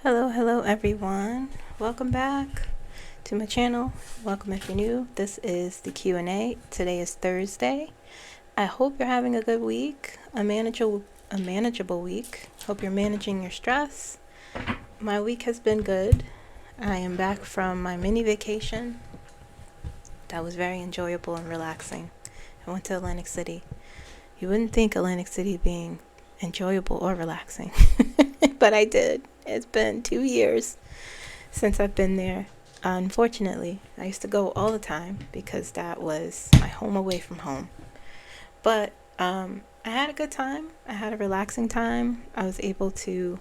Hello everyone. Welcome back to my channel. Welcome if you're new. This is the Q&A. Today is Thursday. I hope you're having a good week, a manageable week. Hope you're managing your stress. My week has been good. I am back from my mini vacation. That was very enjoyable and relaxing. I went to Atlantic City. You wouldn't think Atlantic City being enjoyable or relaxing, but I did. It's been 2 years since I've been there. Unfortunately, I used to go all the time because that was my home away from home. But I had a good time. I had a relaxing time. I was able to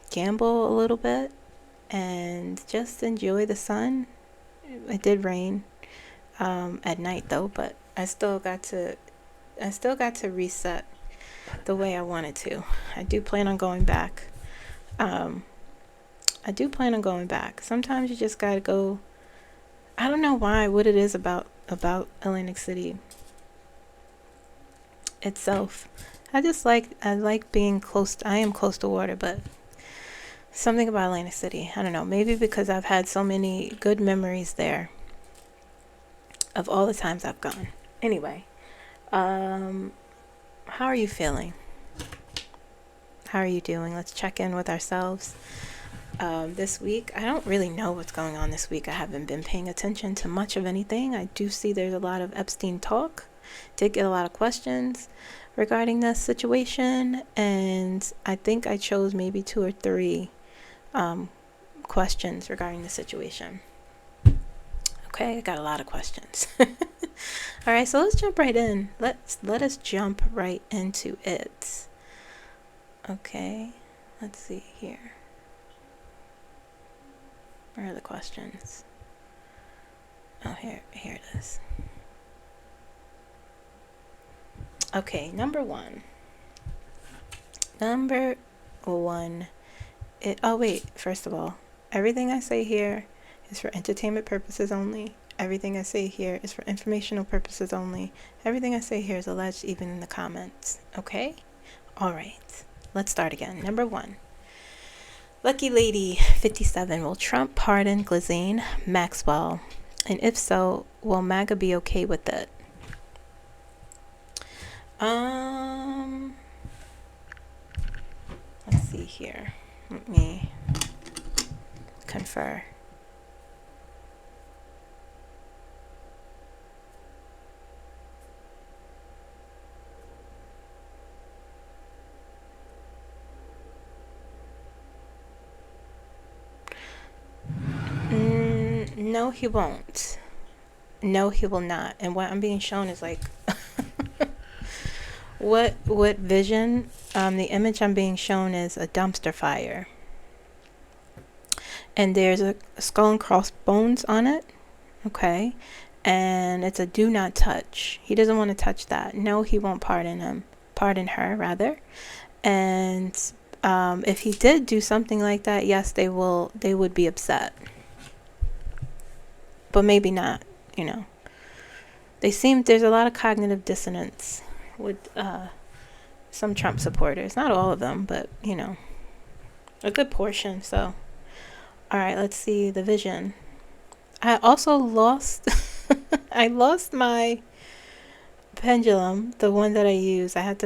gamble a little bit and just enjoy the sun. It did rain at night though, but I still got to reset the way I wanted to. I do plan on going back. Sometimes you just gotta go. I don't know what it is about Atlantic City itself. I like being close. I am close to water, but something about Atlantic City, I don't know. Maybe because I've had so many good memories there of all the times I've gone. Anyway, how are you feeling? How are you doing? Let's check in with ourselves. This week, I don't really know what's going on this week. I haven't been paying attention to much of anything. I do see there's a lot of Epstein talk. Did get a lot of questions regarding this situation, and I think I chose maybe 2 or 3 questions regarding the situation. Okay, I got a lot of questions. All right, so let's jump right in. Let us jump right into it. Okay, let's see here. Where are the questions? Oh, here it is. Okay, number one. First of all, everything I say here is for entertainment purposes only. Everything I say here is for informational purposes only. Everything I say here is alleged, even in the comments. Okay? All right. Let's start again. Number 1. Lucky Lady 57. Will Trump pardon Ghlisane Maxwell? And if so, will MAGA be okay with it? Let's see here. Let me confer. No, he won't. No, he will not. And what I'm being shown is like what vision? The image I'm being shown is a dumpster fire, and there's a skull and crossbones on it. Okay, and it's a do not touch. He doesn't want to touch that. No, he won't pardon her rather. And if he did do something like that, yes, they would be upset, but maybe not. There's a lot of cognitive dissonance with some Trump supporters. Not all of them, but a good portion. So all right, let's see the vision. I also lost I lost my pendulum, the one that I use. I had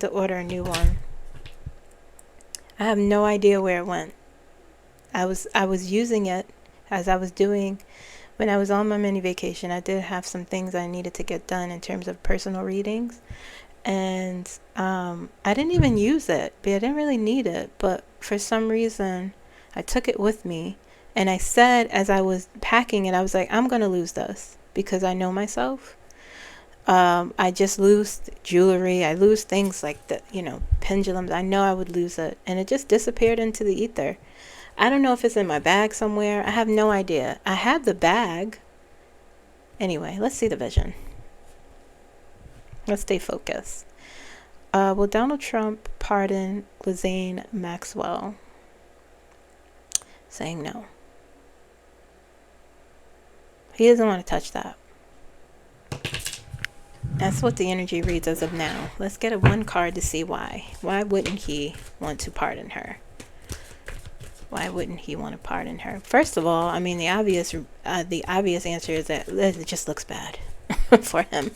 to order a new one. I have no idea where it went. I was using it as I was doing when I was on my mini vacation. I did have some things I needed to get done in terms of personal readings, and I didn't even use it, but I didn't really need it. But for some reason, I took it with me, and I said as I was packing it, I was like, I'm gonna lose this because I know myself. I just lose jewelry. I lose things like the pendulums. I know I would lose it, and it just disappeared into the ether. I don't know if it's in my bag somewhere. I have no idea. I have the bag. Anyway, let's see the vision. Let's stay focused. Will Donald Trump pardon Ghlisane Maxwell? Saying no. He doesn't want to touch that. That's what the energy reads as of now. Let's get a one card to see why. Why wouldn't he want to pardon her? Why wouldn't he want to pardon her? First of all, I mean, the obvious answer is that it just looks bad for him.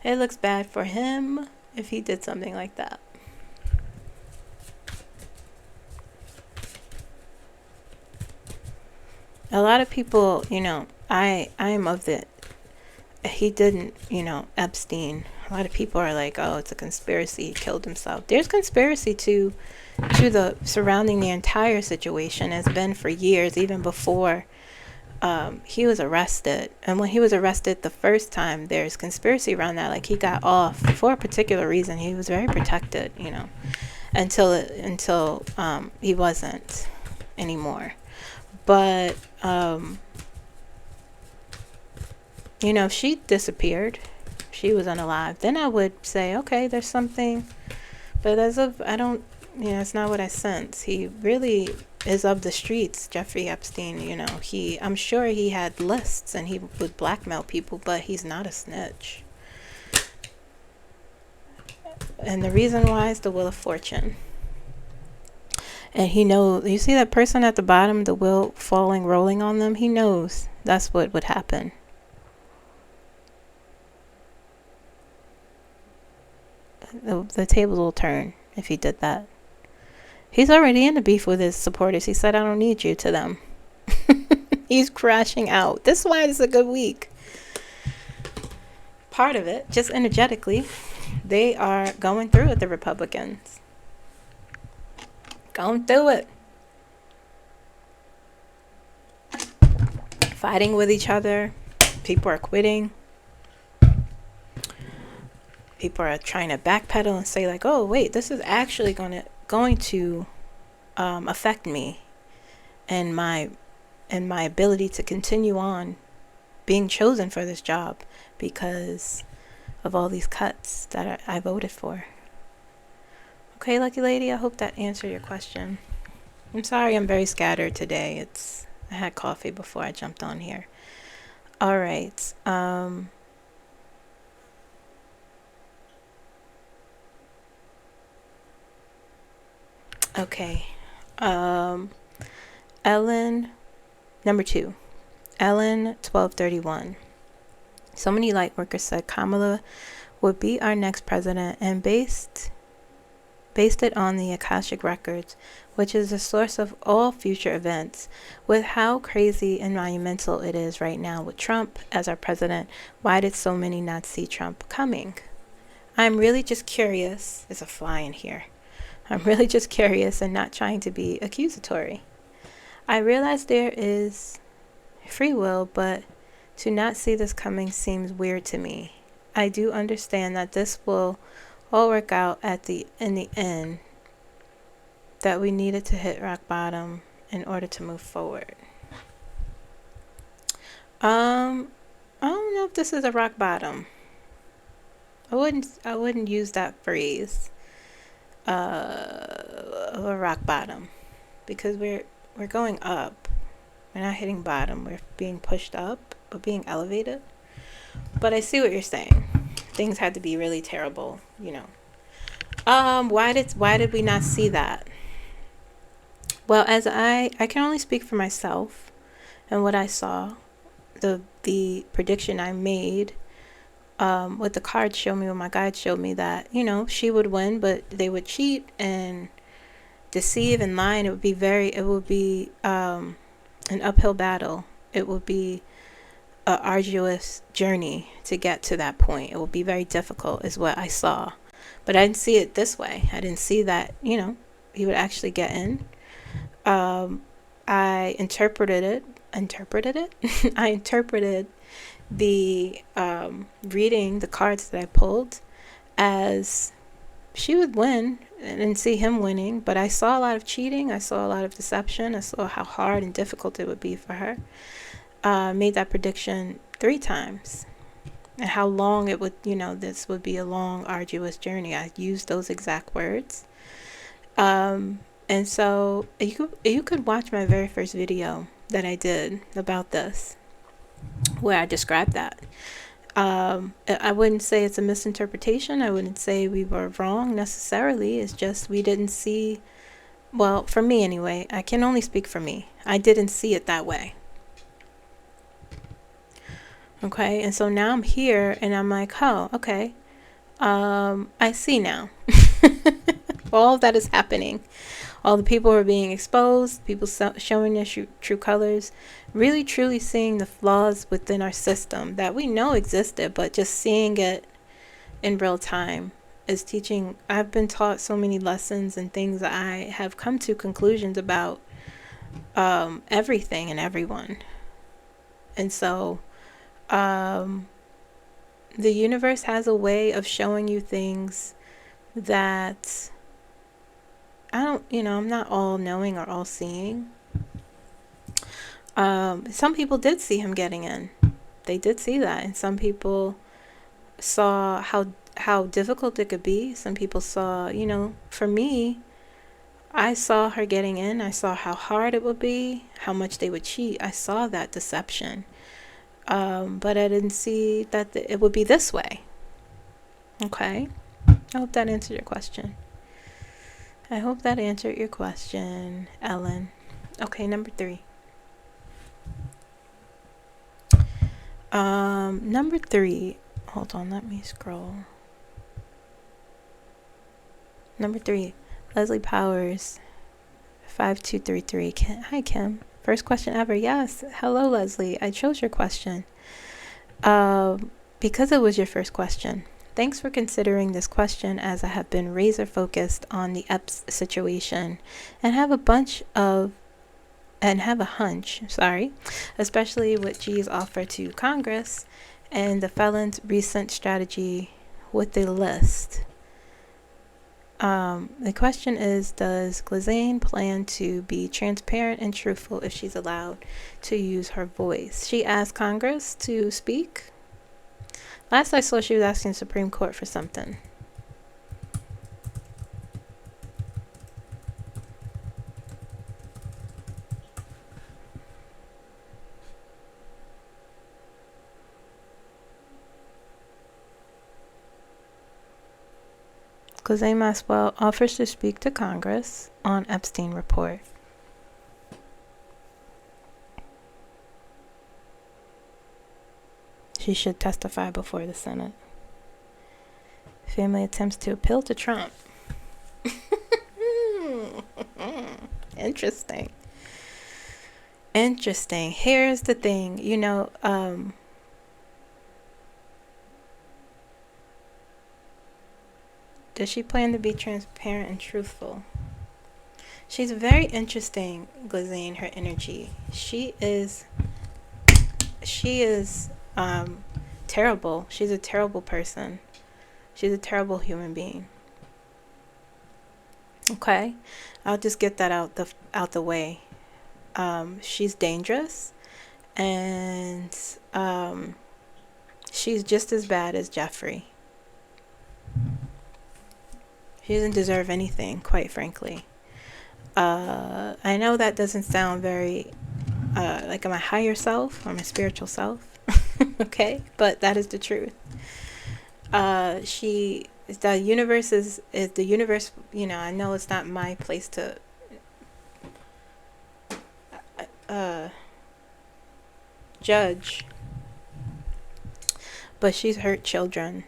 It looks bad for him if he did something like that. A lot of people, you know, I'm of the, he didn't, you know, Epstein. A lot of people are like, oh, it's a conspiracy. He killed himself. There's conspiracy to the surrounding the entire situation has been for years, even before he was arrested. And when he was arrested the first time, there's conspiracy around that. Like, he got off for a particular reason. He was very protected, you know, until he wasn't anymore. But you know, if she disappeared, she was unalive, then I would say, okay, there's something. But as of, I don't, you know, it's not what I sense. He really is of the streets, Jeffrey Epstein. You know, I'm sure he had lists and he would blackmail people, but he's not a snitch. And the reason why is the Wheel of Fortune. And he knows, you see that person at the bottom, the wheel falling, rolling on them? He knows that's what would happen. The tables will turn if he did that. He's already in the beef with his supporters. He said, I don't need you, to them. He's crashing out. This is why it's a good week. Part of it, just energetically, they are going through it, the Republicans. Going through it. Fighting with each other. People are quitting. People are trying to backpedal and say like, oh, wait, this is actually going to affect me and my ability to continue on being chosen for this job because of all these cuts that I voted for. Okay, lucky lady, I hope that answered your question. I'm sorry I'm very scattered today. I had coffee before I jumped on here. All right. Okay. Ellen, number 2. Ellen 1231. So many light workers said Kamala would be our next president and based it on the Akashic Records, which is the source of all future events. With how crazy and monumental it is right now with Trump as our president, why did so many not see Trump coming? I'm really just curious. There's a fly in here. I'm really just curious and not trying to be accusatory. I realize there is free will, but to not see this coming seems weird to me. I do understand that this will all work out in the end, that we needed to hit rock bottom in order to move forward. I don't know if this is a rock bottom. I wouldn't use that phrase of a rock bottom, because we're going up. We're not hitting bottom. We're being pushed up, but being elevated. But I see what you're saying. Things had to be really terrible, you know. Why did we not see that? Well, as I can only speak for myself and what I saw, the prediction I made, what the cards showed me, what my guides showed me, that, you know, she would win, but they would cheat and deceive and lie, and it would be an uphill battle. It would be an arduous journey to get to that point. It would be very difficult, is what I saw. But I didn't see it this way. I didn't see that, you know, he would actually get in. I interpreted it. I interpreted the reading, the cards that I pulled, as she would win and see him winning. But I saw a lot of cheating. I saw a lot of deception. I saw how hard and difficult it would be for her. Made that prediction 3 times. And how long it would, you know, this would be a long, arduous journey. I used those exact words. And so you could watch my very first video that I did about this, where I described that. I wouldn't say it's a misinterpretation. I wouldn't say we were wrong necessarily. It's just we didn't see, well, for me anyway, I can only speak for me. I didn't see it that way. Okay, and so now I'm here and I'm like, oh, okay. I see now. All of that is happening. All the people are being exposed, people showing their true colors, really truly seeing the flaws within our system that we know existed, but just seeing it in real time is teaching. I've been taught so many lessons and things that I have come to conclusions about everything and everyone. And so the universe has a way of showing you things that I'm not all knowing or all seeing. Some people did see him getting in. They did see that. And some people saw how difficult it could be. Some people saw, for me, I saw her getting in. I saw how hard it would be, how much they would cheat. I saw that deception. But I didn't see that it would be this way. Okay? I hope that answered your question. Ellen. Okay, number 3. Number 3. Hold on, let me scroll. Number 3. Leslie Powers, 5233. Hi, Kim. First question ever. Yes. Hello, Leslie. I chose your question because it was your first question. Thanks for considering this question, as I have been razor focused on the EPS situation and have a hunch, especially with G's offer to Congress and the felons' recent strategy with the list. The question is, does Ghlisane plan to be transparent and truthful if she's allowed to use her voice? She asked Congress to speak. Last I saw, she was asking the Supreme Court for something. Ghlisane Maxwell offers to speak to Congress on Epstein report. She should testify before the Senate. Family attempts to appeal to Trump. Interesting. Here's the thing, does she plan to be transparent and truthful? She's very interesting, Ghlisane, her energy. She is terrible. She's a terrible person. She's a terrible human being. Okay? I'll just get that out the way. She's dangerous, and she's just as bad as Jeffrey. She doesn't deserve anything, quite frankly. I know that doesn't sound very like my higher self or my spiritual self. Okay, but that is the truth. The universe is the universe. I know it's not my place to judge, but she's hurt children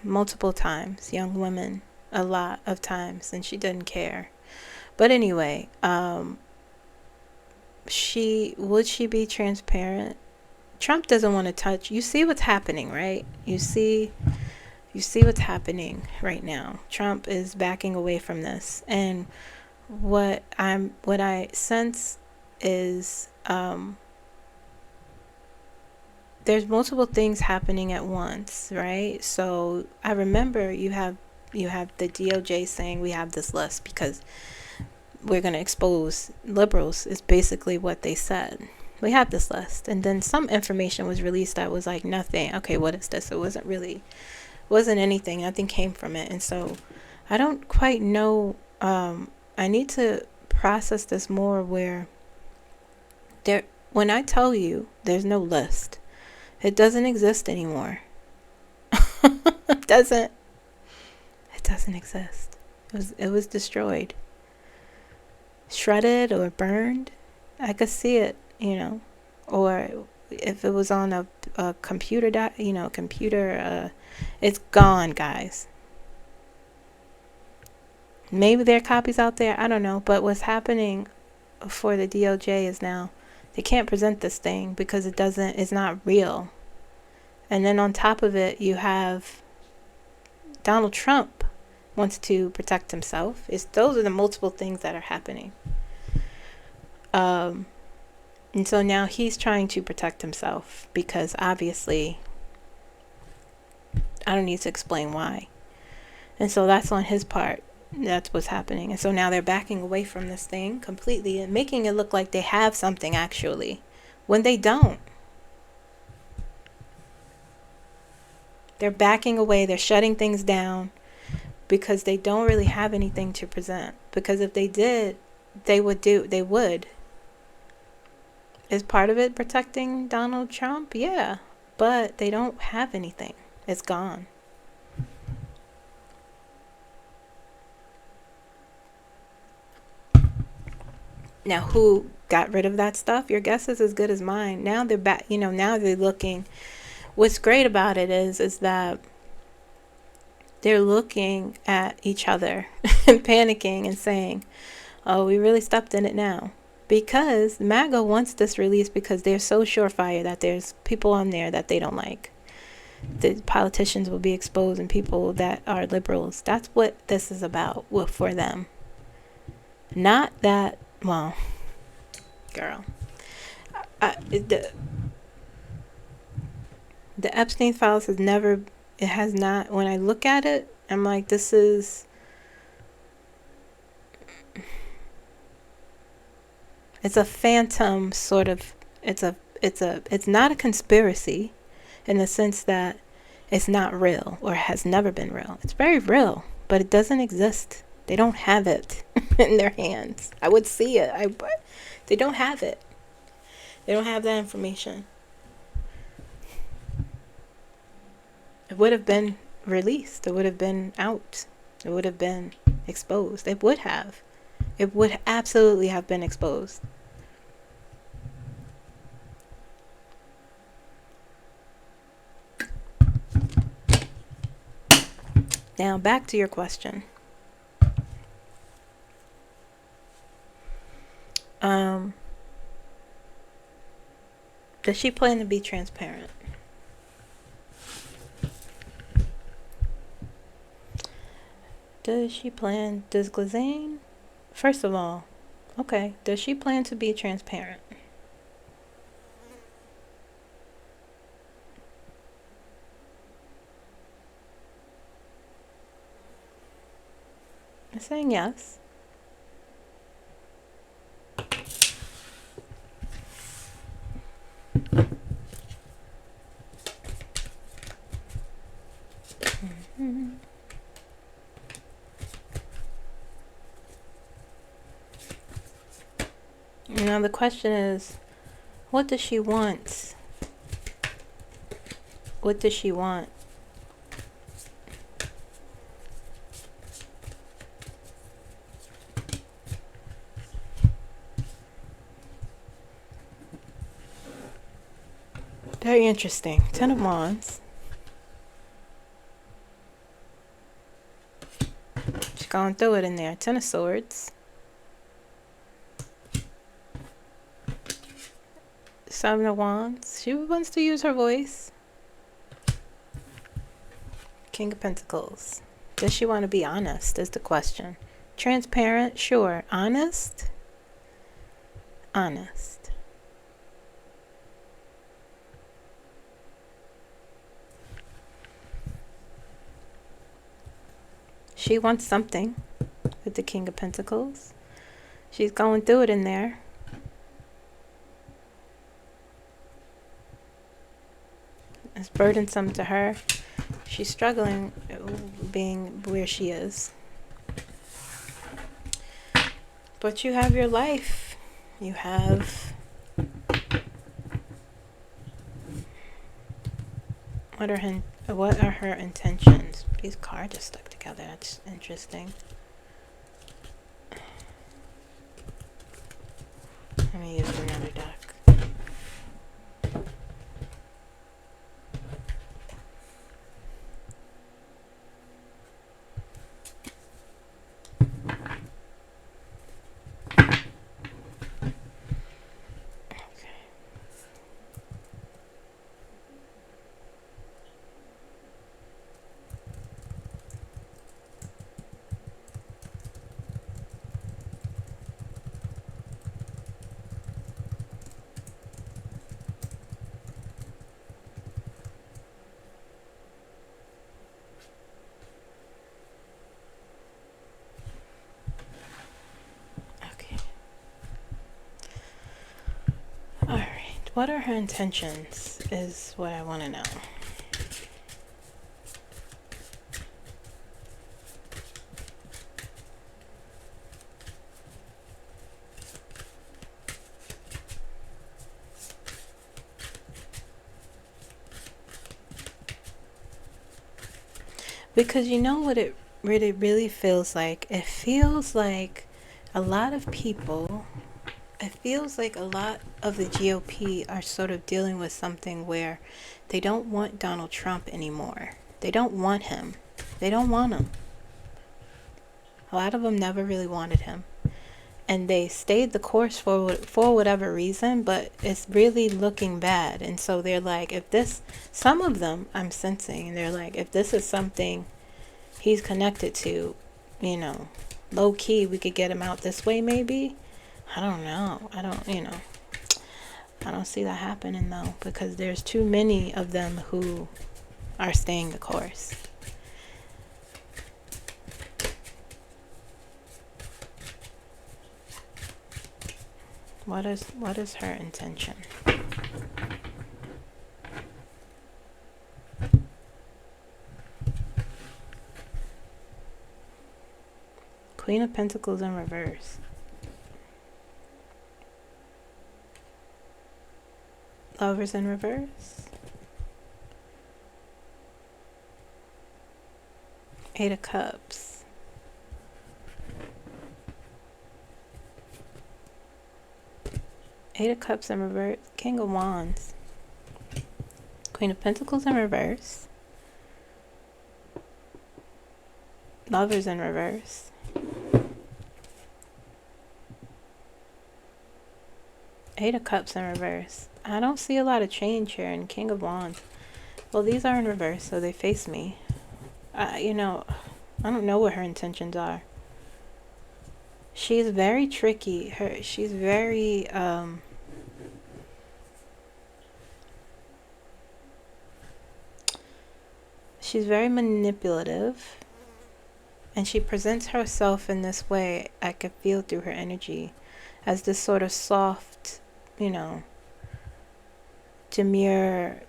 multiple times, young women a lot of times, and she didn't care. But anyway, would she be transparent? Trump doesn't want to touch. You see what's happening, right? You see what's happening right now. Trump is backing away from this, and what I sense is there's multiple things happening at once, right? So I remember you have the DOJ saying we have this list because we're going to expose liberals, is basically what they said. We have this list. And then some information was released that was like nothing. Okay, what is this? It wasn't anything. Nothing came from it. And so I don't quite know. I need to process this more, where when I tell you there's no list, It doesn't exist anymore. It doesn't exist. It was destroyed. Shredded or burned. I could see it, or if it was on a computer, it's gone, guys. Maybe there are copies out there, I don't know, but what's happening for the DOJ is now they can't present this thing because it's not real. And then on top of it, you have Donald Trump wants to protect himself. Those are the multiple things that are happening. And so now he's trying to protect himself because obviously I don't need to explain why. And so that's on his part. That's what's happening. And so now they're backing away from this thing completely and making it look like they have something actually when they don't. They're backing away. They're shutting things down because they don't really have anything to present. Because if they did, they would. Is part of it protecting Donald Trump? Yeah. But they don't have anything. It's gone. Now, who got rid of that stuff? Your guess is as good as mine. Now they're back. Now they're looking. What's great about it is that they're looking at each other and panicking and saying, oh, we really stepped in it now. Because MAGA wants this release because they're so surefire that there's people on there that they don't like. The politicians will be exposed and people that are liberals. That's what this is about for them. Not that, well, girl. The Epstein files has not, when I look at it, I'm like, this is, it's a phantom sort of, it's not a conspiracy in the sense that it's not real or has never been real. It's very real, but it doesn't exist. They don't have it in their hands. I would see it. They don't have it. They don't have that information. It would have been released. It would have been out. It would have been exposed. It would have. It would absolutely have been exposed. Now, back to your question. Does she plan to be transparent? Does Ghlisane, first of all, okay, does she plan to be transparent? I'm saying yes. Mm-hmm. Now the question is, what does she want? What does she want? Very interesting. 10 of Wands. She's going through it in there. 10 of Swords. 7 of Wands. She wants to use her voice. King of Pentacles. Does she want to be honest is the question. Transparent, sure. Honest? Honest. She wants something with the King of Pentacles. She's going through it in there. It's burdensome to her. She's struggling being where she is. But you have your life. You have What are her intentions? These cards just stuck together. That's interesting. Let me use another deck. Alright, what are her intentions is what I want to know. Because you know what it really feels like? It feels like a lot of people, it feels like a lot of the GOP are sort of dealing with something where they don't want Donald Trump anymore. They don't want him. They don't want him. A lot of them never really wanted him. And they stayed the course for whatever reason, but it's really looking bad. And so they're like, if this, some of them I'm sensing, they're like, if this is something he's connected to, you know, low key, we could get him out this way maybe. I don't know. I don't see that happening though, because there's too many of them who are staying the course. What is her intention? Queen of Pentacles in reverse. Lovers in reverse. Eight of Cups. Eight of Cups in reverse. King of Wands. Queen of Pentacles in reverse. Lovers in reverse. Eight of Cups in reverse. I don't see a lot of change here in King of Wands. Well, these are in reverse, so they face me. You know, I don't know what her intentions are. She's very tricky. She's very, she's very manipulative. And she presents herself in this way, I could feel through her energy, as this sort of soft, you know, demure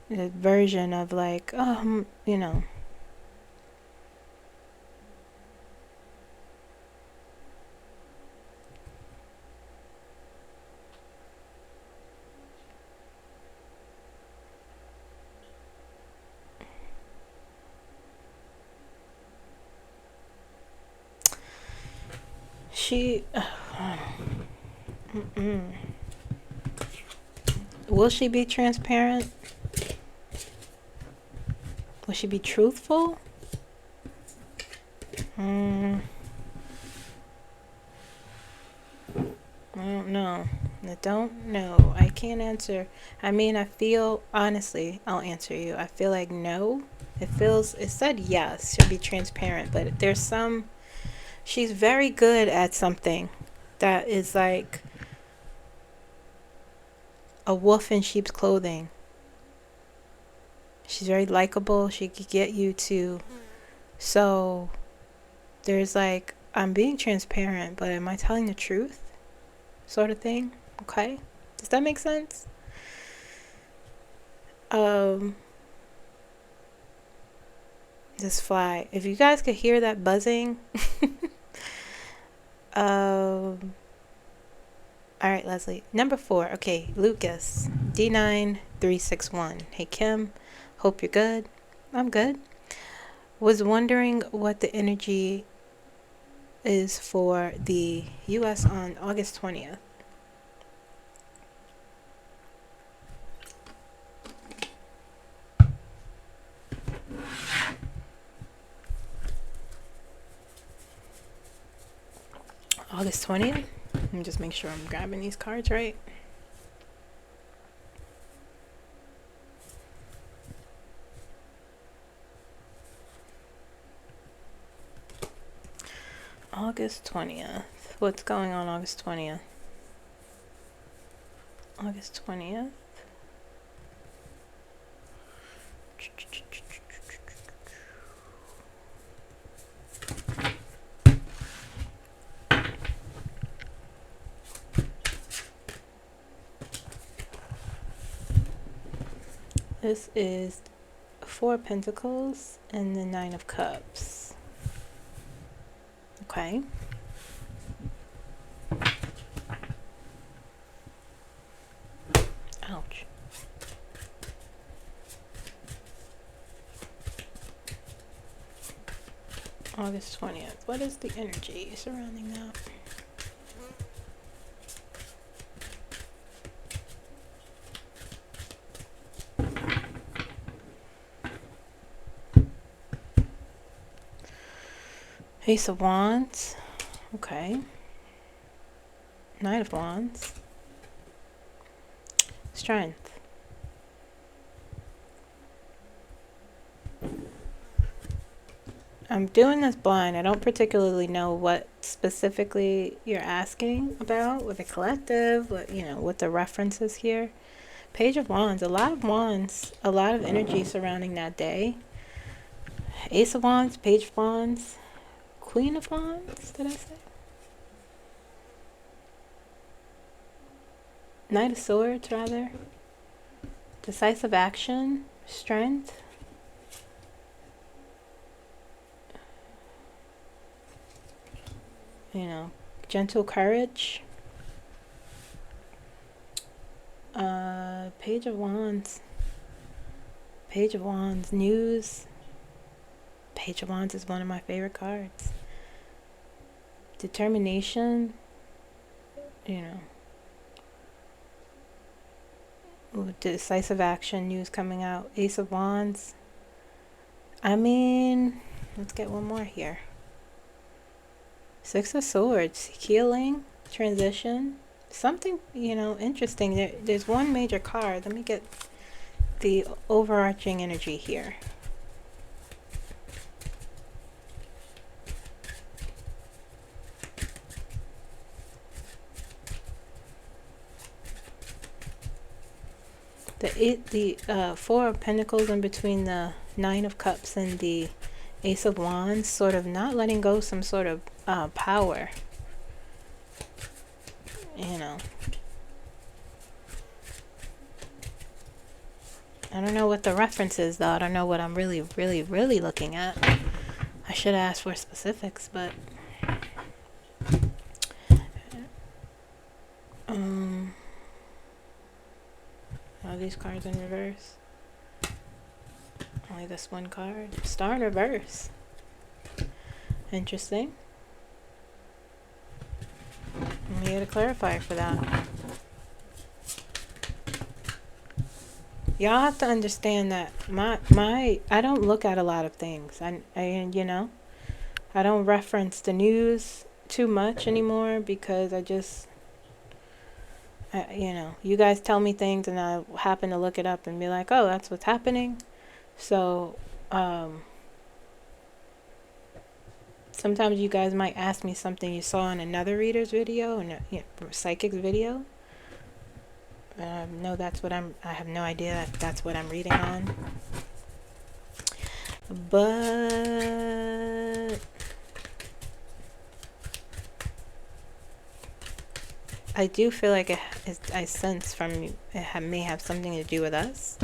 version of like, you know. She, will she be transparent? Will she be truthful? I don't know. I don't know. I can't answer. I mean, I feel, honestly, I'll answer you. I feel like no. It said yes, she'll be transparent, but there's some, she's very good at something that is like a wolf in sheep's clothing. She's very likable. She could get you to, so there's like, I'm being transparent, but am I telling the truth? Sort of thing. Okay? Does that make sense? This fly. If you guys could hear that buzzing. Alright, Leslie. Number 4. Okay, Lucas. D9361. Hey, Kim. Hope you're good. I'm good. Was wondering what the energy is for the US on August 20th. August 20th? Let me just make sure I'm grabbing these cards right. August 20th. What's going on August 20th? August 20th. This is 4 of Pentacles and the 9 of Cups. Okay. Ouch. August 20th. What is the energy surrounding that? Ace of Wands. Okay. Knight of Wands. Strength. I'm doing this blind. I don't particularly know what specifically you're asking about with the collective, what, you know, what the reference is here. Page of Wands, a lot of energy surrounding that day. Ace of Wands, Page of Wands, Queen of Wands, did I say? Knight of Swords, rather. Decisive action, strength. You know, gentle courage. Page of Wands. Page of Wands, news. Page of Wands is one of my favorite cards. Determination. You know. Decisive action, news coming out. Ace of Wands. I mean, let's get one more here. Six of Swords, healing, transition, something, you know, interesting. There's one major card. Let me get the overarching energy here. The 4 of Pentacles in between the 9 of Cups and the Ace of Wands, sort of not letting go some sort of power. You know. I don't know what the reference is, though. I don't know what I'm really looking at. I should have asked for specifics, but... All these cards in reverse. Only this one card. Star in reverse. Interesting. I'm here to clarify for that. Y'all have to understand that I don't look at a lot of things. I you know, I don't reference the news too much anymore because you know, you guys tell me things and I happen to look it up and be like, oh, that's what's happening. So, sometimes you guys might ask me something you saw in another reader's video, and psychic's video. No, I have no idea that's what I'm reading on. But I do feel like I sense from you, may have something to do with us.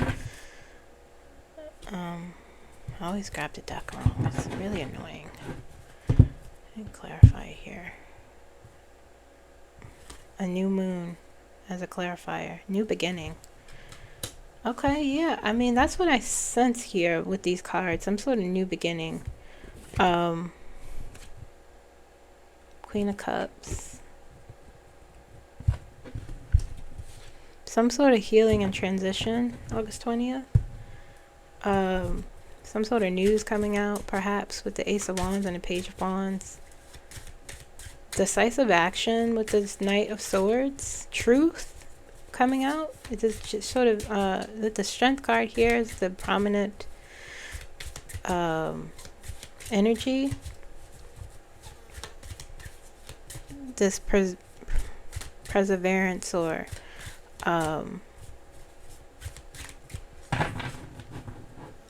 I always grab the deck wrong. It's really annoying. Let me clarify here. A new moon as a clarifier. New beginning. Okay, yeah. I mean, that's what I sense here with these cards. Some sort of new beginning. Um, Queen of Cups. Some sort of healing and transition, August 20th. Some sort of news coming out, perhaps, with the Ace of Wands and the Page of Wands. Decisive action with this Knight of Swords. Truth coming out. It is just sort of, the Strength card here is the prominent energy. This perseverance or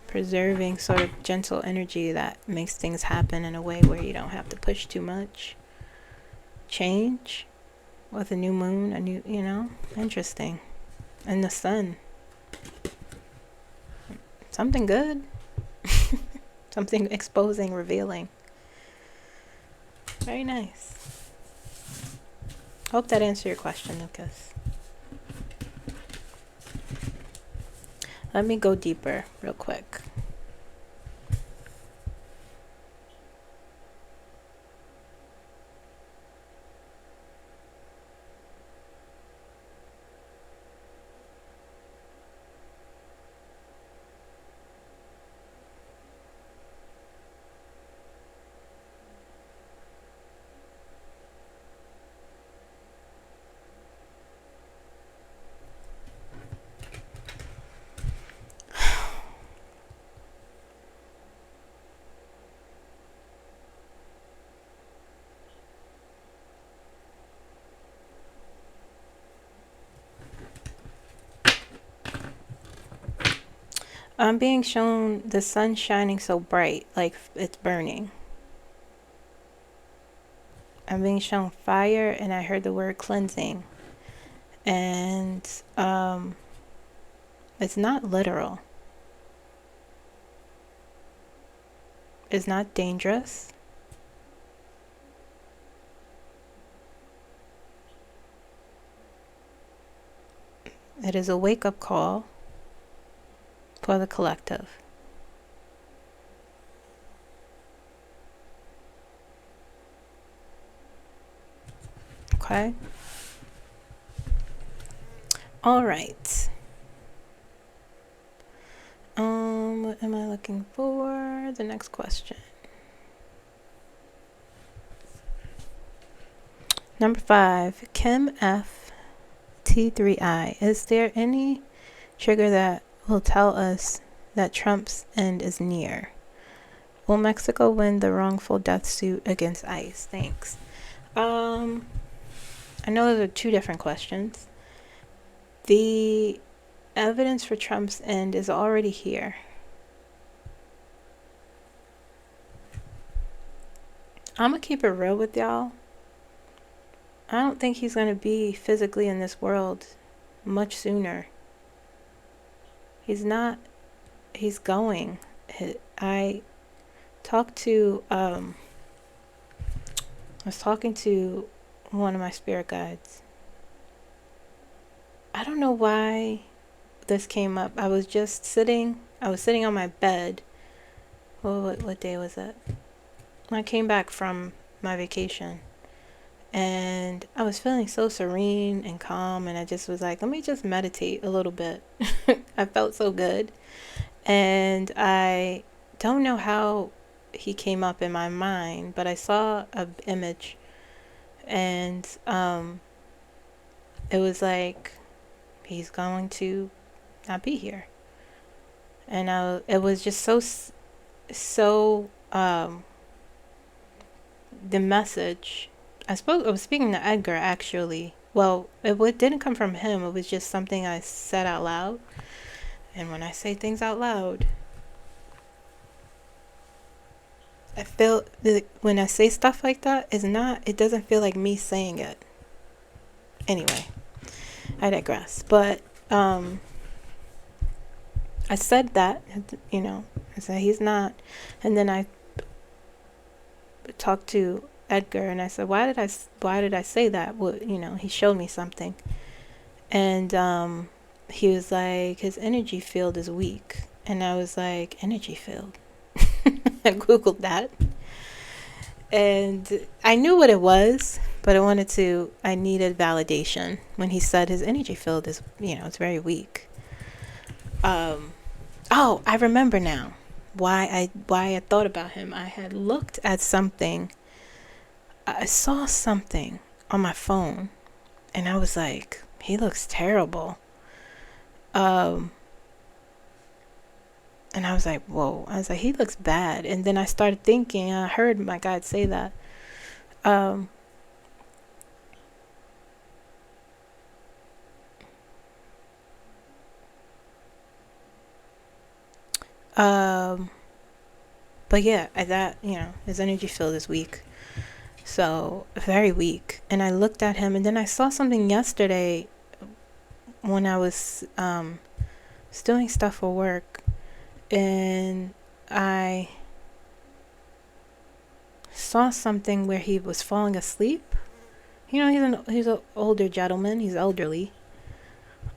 preserving sort of gentle energy that makes things happen in a way where you don't have to push too much. Change with a new moon, a new, interesting. And the sun. Something good. Something exposing, revealing. Very nice. Hope that answered your question, Lucas. Let me go deeper real quick. I'm being shown the sun shining so bright, like it's burning. I'm being shown fire, and I heard the word cleansing. And it's not literal. It's not dangerous. It is a wake-up call for the collective. Okay. All right. What am I looking for? The next question. Number 5, Kim F. T3I. Is there any trigger that will tell us that Trump's end is near? Will Mexico win the wrongful death suit against ICE? Thanks. I know those are two different questions. The evidence for Trump's end is already here. I'm gonna keep it real with y'all. I don't think he's gonna be physically in this world much sooner. He's not. He's going. I talked to, I was talking to one of my spirit guides. I don't know why this came up. I was sitting on my bed. What day was it? When I came back from my vacation. And I was feeling so serene and calm, and I just was like, let me just meditate a little bit. I felt so good. And I don't know how he came up in my mind, but I saw an image, and it was like, he's going to not be here. And it was just so the message, I was speaking to Edgar, actually. Well, it didn't come from him. It was just something I said out loud. And when I say things out loud, I feel that when I say stuff like that, it doesn't feel like me saying it. Anyway, I digress. But I said that, I said he's not. And then I talked to Edgar, and I said, why did I say that? Well, he showed me something. And he was like, his energy field is weak. And I was like, energy field? I Googled that. And I knew what it was, but I needed validation when he said his energy field is, it's very weak. Oh, I remember now why I thought about him. I had looked at something. I saw something on my phone, and I was like, he looks terrible. And I was like, whoa. I was like, he looks bad. And then I started thinking, I heard my guide say that. But yeah, his energy field is weak. So, very weak. And I looked at him, and then I saw something yesterday when I was doing stuff for work, and I saw something where he was falling asleep. He's an older gentleman. He's elderly.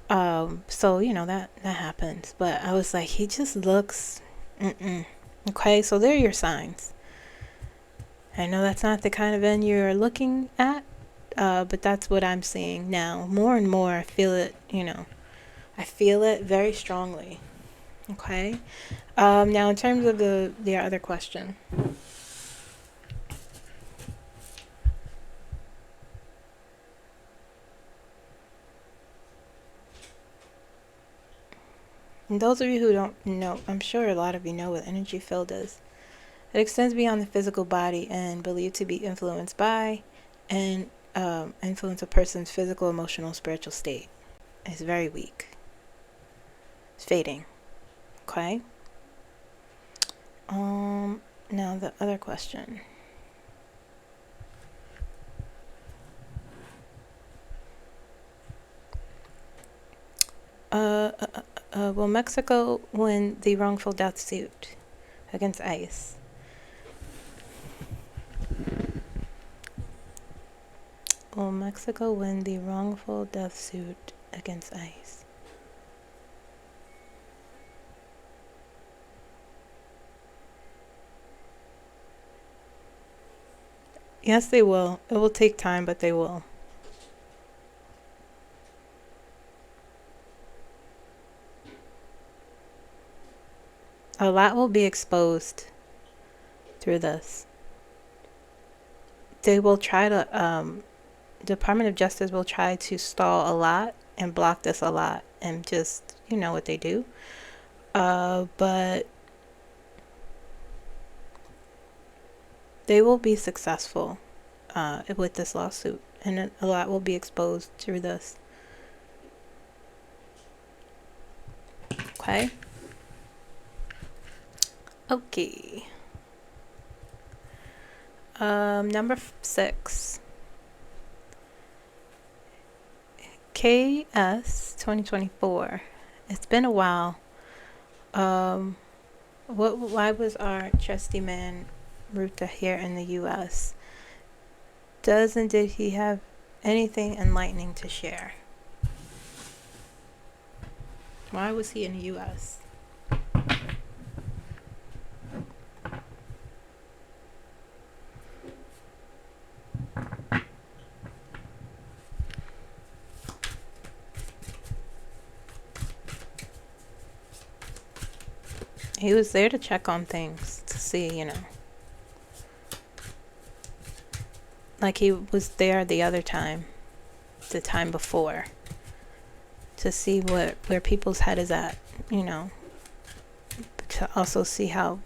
So that happens. But I was like, he just looks. Okay, so there are your signs. I know that's not the kind of end you're looking at, but that's what I'm seeing now. More and more, I feel it. I feel it very strongly. Okay. Now, in terms of the other question. And those of you who don't know, I'm sure a lot of you know what energy field is. It extends beyond the physical body and believed to be influenced by and influence a person's physical, emotional, spiritual state. It's very weak. It's fading. Okay. Now the other question. Will Mexico win the wrongful death suit against ICE? Will Mexico win the wrongful death suit against ICE? Yes, they will. It will take time, but they will. A lot will be exposed through this. They will try to, Department of Justice will try to stall a lot and block this a lot, and just, what they do. But they will be successful with this lawsuit, and a lot will be exposed through this. Okay. Okay. Number 6. KS 2024. It's been a while. Why was our trusty man Rutte here in the U.S.? Did he have anything enlightening to share? Why was he in the U.S.? He was there to check on things, to see, like he was there the time before, to see where people's head is at, to also see how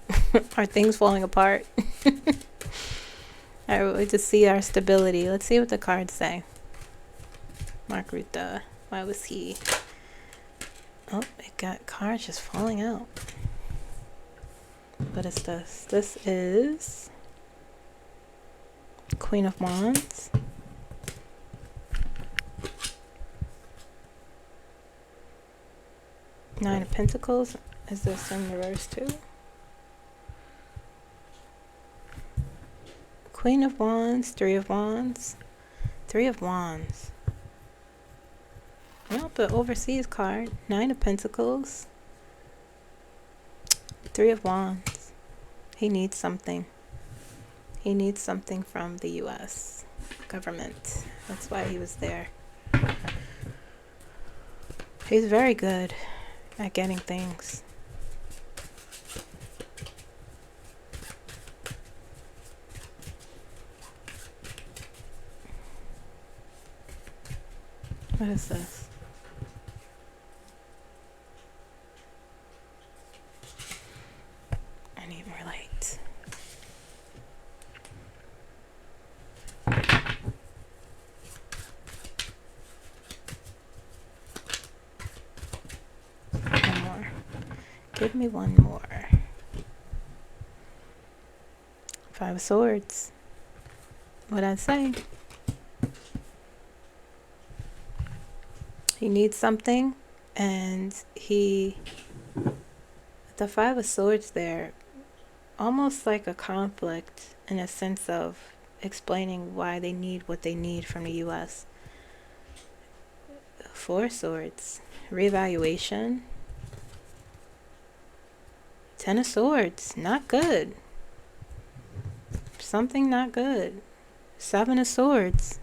are things falling apart. To see our stability. Let's see what the cards say. Mark Rutte. Why was he? Oh, it got cards just falling out. What is this? This is Queen of Wands. Nine of Pentacles. Is this in reverse too? Queen of Wands, Three of Wands. Three of Wands. Well, the overseas card. 9 of Pentacles. 3 of Wands. He needs something. He needs something from the U.S. government. That's why he was there. He's very good at getting things. What is this? I need more light. One more. Give me one more. 5 of Swords. What'd I say? He needs something, and the 5 of Swords there, almost like a conflict in a sense of explaining why they need what they need from the U.S. 4 of Swords, reevaluation. 10 of Swords, not good. Something not good. 7 of Swords.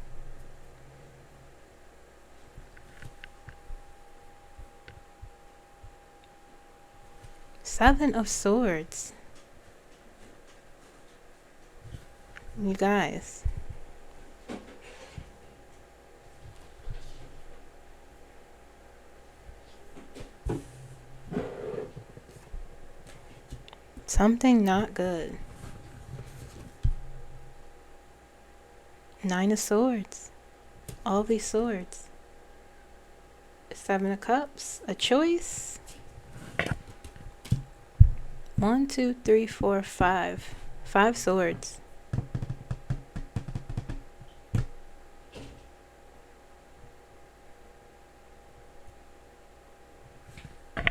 Seven of Swords. You guys. Something not good. 9 of Swords. All these swords. 7 of Cups. A choice. 1, 2, 3, 4, 5. 5 swords.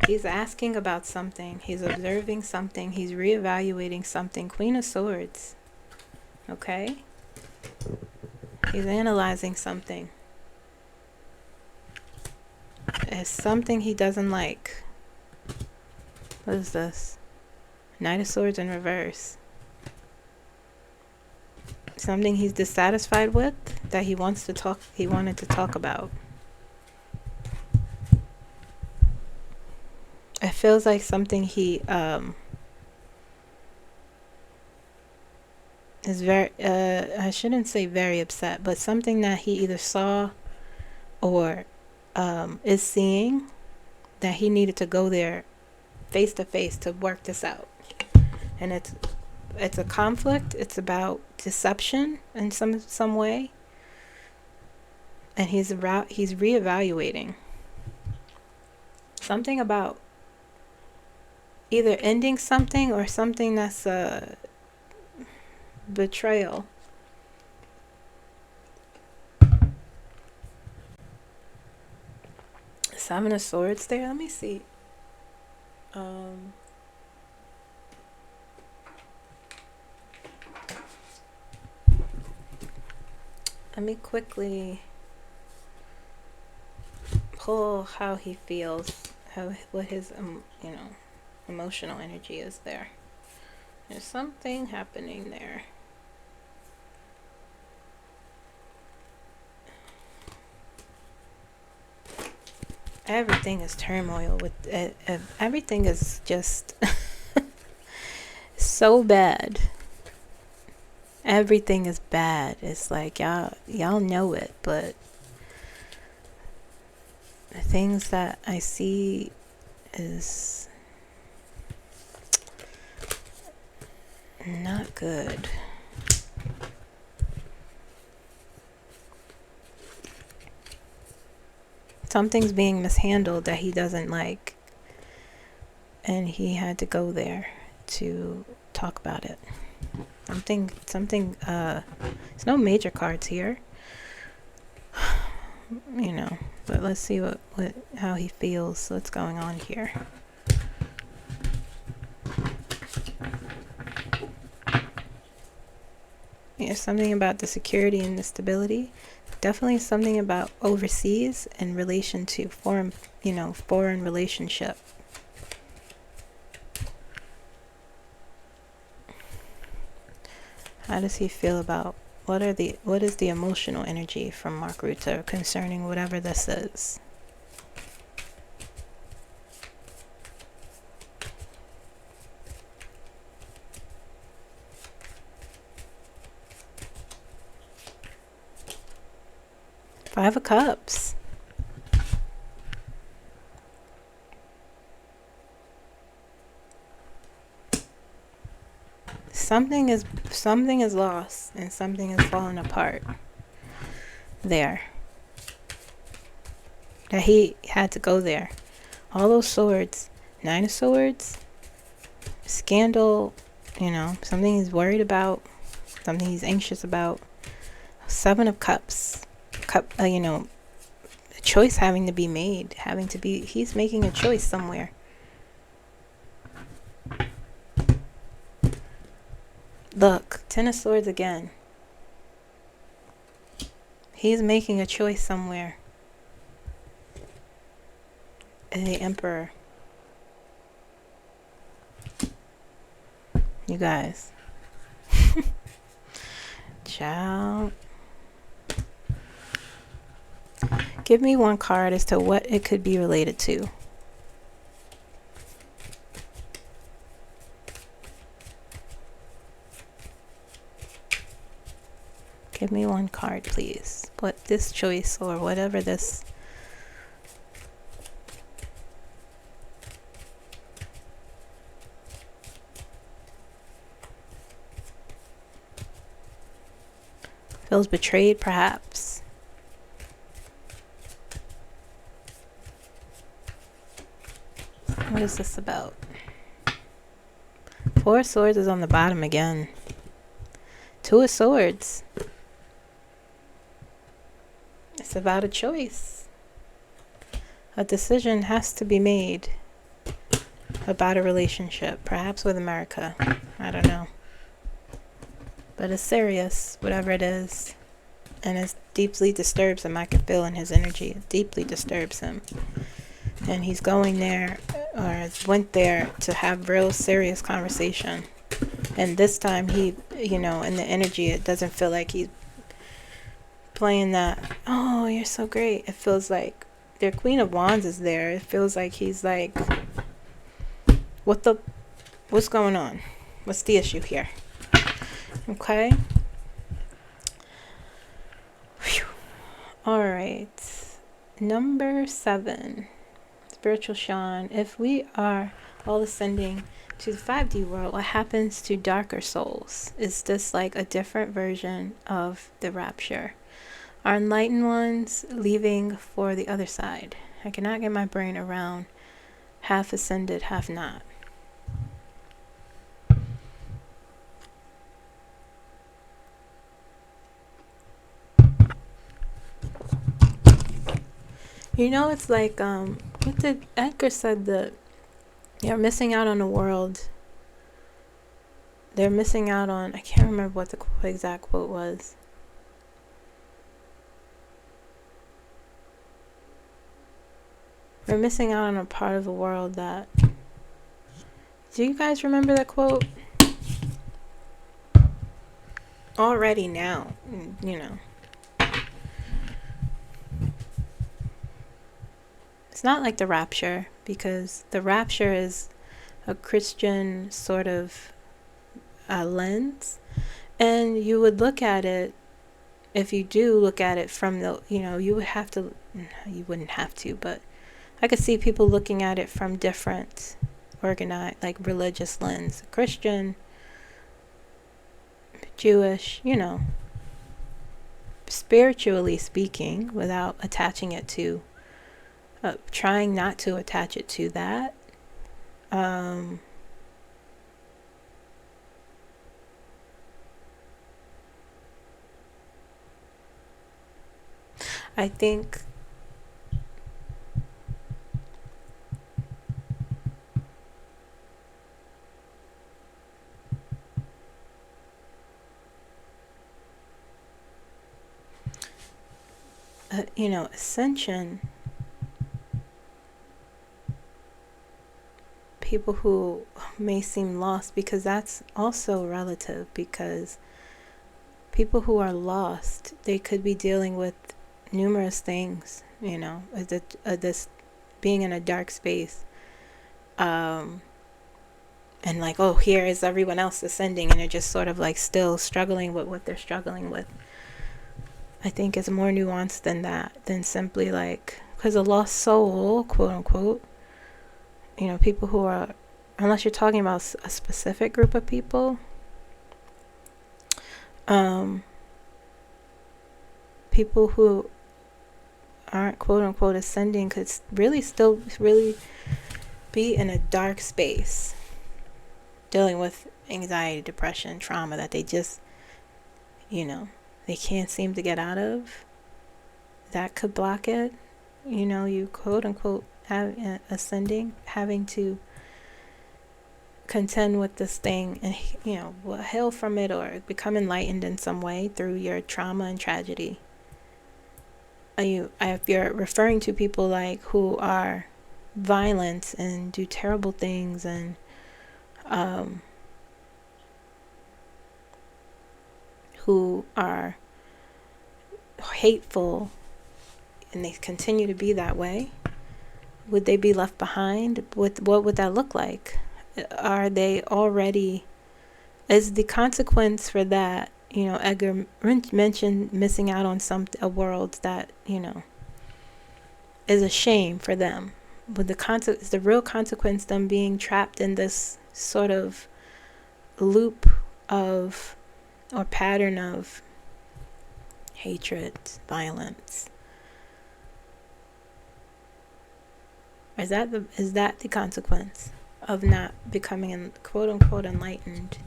He's asking about something. He's observing something. He's reevaluating something. Queen of Swords. Okay? He's analyzing something. It's something he doesn't like. What is this? Knight of Swords in reverse. Something he's dissatisfied with that he wanted to talk about. It feels like something he is very I shouldn't say very upset, but something that he either saw or is seeing that he needed to go there face to face to work this out. And it's a conflict. It's about deception in some way. And he's reevaluating. Something about either ending something or something that's a betrayal. Seven of Swords there. Let me see. Let me quickly pull how he feels, what his emotional energy is there. There's something happening there. Everything is turmoil with everything is just so bad. Everything is bad. It's like y'all know it, but the things that I see is not good. Something's being mishandled that he doesn't like, and he had to go there to talk about it. Something there's no major cards here, but let's see how he feels, what's going on here. Yeah, something about the security and the stability. Definitely something about overseas in relation to foreign, foreign relationship. How does he feel about what is the emotional energy from Mark Rutte concerning whatever this is? Five of Cups. Something is lost and something is falling apart. There. That he had to go there. All those swords. 9 of Swords. Scandal. Something he's worried about. Something he's anxious about. 7 of Cups. A choice having to be made. He's making a choice somewhere. Look, 10 of Swords again. He's making a choice somewhere. And the Emperor. You guys. Child. Give me one card as to what it could be related to. Give me one card, please. What this choice or whatever this... Feels betrayed, perhaps. What is this about? 4 of Swords is on the bottom again. 2 of Swords. It's about a choice. A decision has to be made about a relationship, perhaps with America. I don't know. But it's serious, whatever it is. And it deeply disturbs him. I can feel in his energy. It deeply disturbs him. And he's going there, or went there to have real serious conversation. And this time he, in the energy, it doesn't feel like he's playing that, oh, you're so great. It feels like their Queen of Wands is there. It feels like he's like, what's going on? What's the issue here? Okay. Whew. All right. Number 7. Spiritual Sean. If we are all ascending to the 5D world, what happens to darker souls? Is this like a different version of the rapture? Are enlightened ones leaving for the other side? I cannot get my brain around half ascended, half not. It's like, what did Edgar said, that you're missing out on a world. They're missing out on, I can't remember what the exact quote was. We're missing out on a part of the world that... Do you guys remember that quote? Already now, It's not like the rapture, because the rapture is a Christian sort of lens. And you would look at it, if you do look at it from the, you would have to, you wouldn't have to, but I could see people looking at it from different organized, like religious lens. Christian, Jewish, spiritually speaking, without attaching it to, trying not to attach it to that. I think ascension, people who may seem lost, because that's also relative, because people who are lost, they could be dealing with numerous things, this being in a dark space, and like, oh, here is everyone else ascending, and they're just sort of like still struggling with what they're struggling with. I think it's more nuanced than that, than simply like, because a lost soul, quote unquote, people who are, unless you're talking about a specific group of people, people who aren't quote unquote ascending could really still really be in a dark space, dealing with anxiety, depression, trauma that they just, they can't seem to get out of. That could block it. You quote unquote ascending, having to contend with this thing and, heal from it or become enlightened in some way through your trauma and tragedy. If you're referring to people like who are violent and do terrible things and who are hateful, and they continue to be that way, would they be left behind? What would that look like? Are they already, is the consequence for that, Edgar mentioned missing out on a world that, is a shame for them. But is the real consequence them being trapped in this sort of loop of, or pattern of hatred, violence? Is that the consequence of not becoming quote unquote enlightened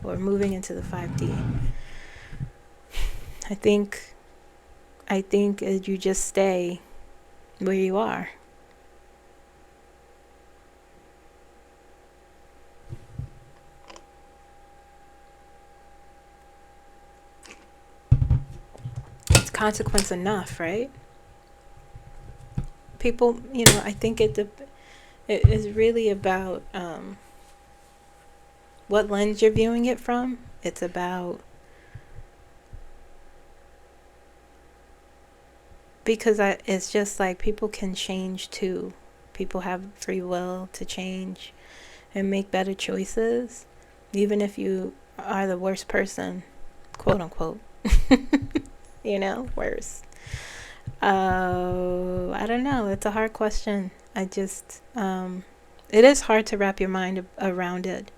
or moving into the 5D? I think you just stay where you are. It's consequence enough, right? People, I think it is really about what lens you're viewing it from. It's about, because it's just like people can change too. People have free will to change and make better choices, even if you are the worst person, quote unquote. Worse. I don't know. It's a hard question. It is hard to wrap your mind around it.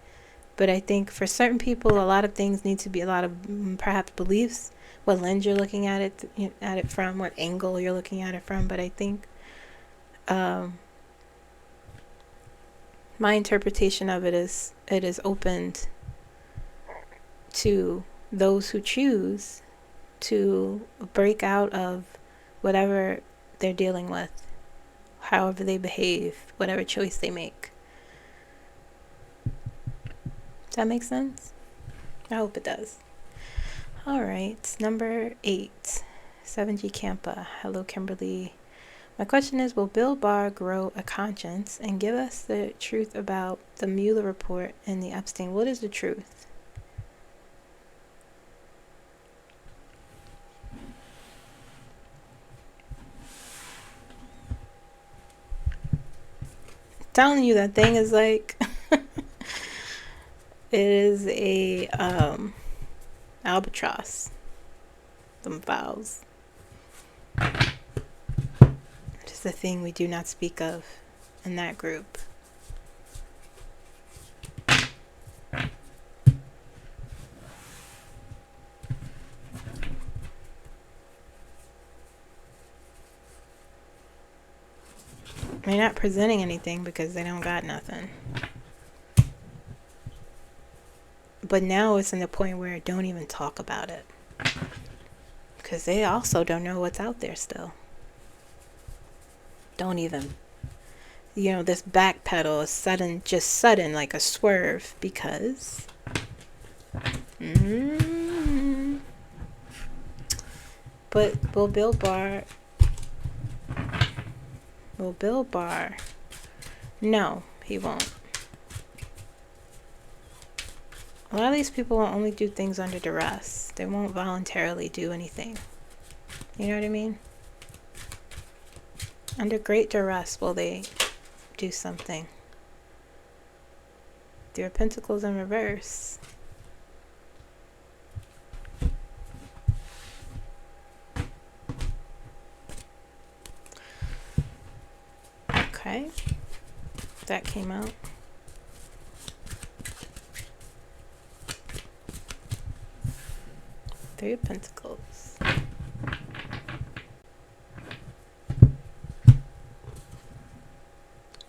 But I think for certain people, a lot of things need to be, a lot of perhaps beliefs, what lens you're looking at it from, what angle you're looking at it from. But I think my interpretation of it is opened to those who choose to break out of whatever they're dealing with, however they behave, whatever choice they make. Does that make sense? I hope it does. All right, number 8, 7G Campa. Hello, Kimberly. My question is, will Bill Bar grow a conscience and give us the truth about the Mueller report and the Epstein? What is the truth? Telling you, that thing is like it is a albatross. Them files. Just a thing we do not speak of in that group. They're not presenting anything because they don't got nothing. But now it's in the point where don't even talk about it, because they also don't know what's out there still. Don't even, this backpedal is sudden, like a swerve, because But will Bill Bar... No, he won't. A lot of these people will only do things under duress. They won't voluntarily do anything. You know what I mean? Under great duress will they do something. Three of Pentacles in reverse. Okay. That came out. Three of Pentacles.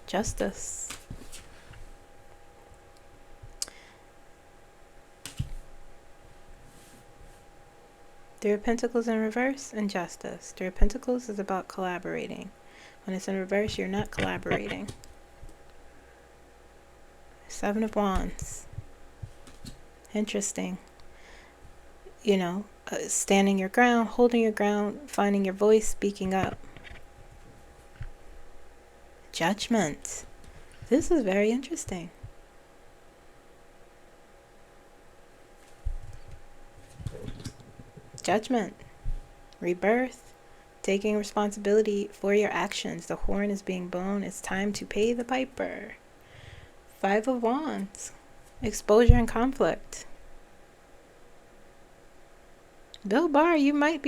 Justice. Three of Pentacles in reverse and Justice. Three of Pentacles is about collaborating. When it's in reverse, you're not collaborating. Seven of Wands. Interesting. You know, standing your ground, holding your ground, finding your voice, speaking up. Judgment. This is very interesting. Judgment. Rebirth. Taking responsibility for your actions. The horn is being blown. It's time to pay the piper. Five of Wands. Exposure and conflict. Bill Bar, you might.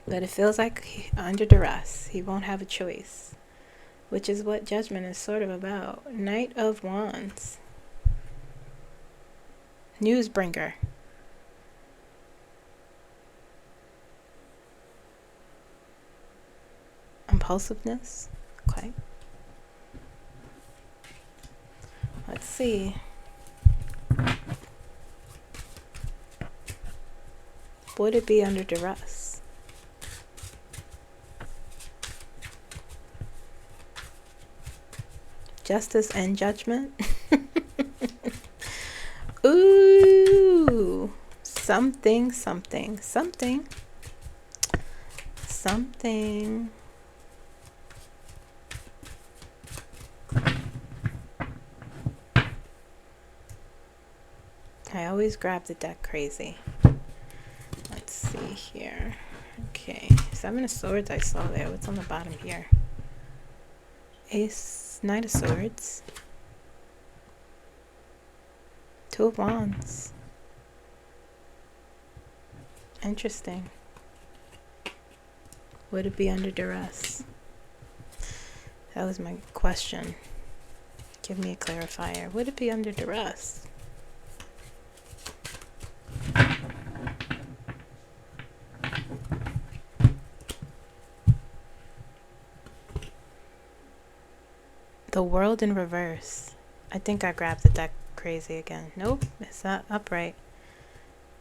But it feels like under duress. He won't have a choice. Which is what Judgment is sort of about. Knight of Wands. Newsbringer. Impulsiveness. Okay. Let's see. Would it be under duress? Justice and Judgment. Ooh. Something. I always grab the deck crazy. Let's see here. Okay. Seven of Swords I saw there. What's on the bottom here? Ace, Knight of Swords. Two of Wands. Interesting. Would it be under duress? That was my question. Give me a clarifier. Would it be under duress? The World in reverse. I think I grabbed the deck crazy again. Nope, it's not upright.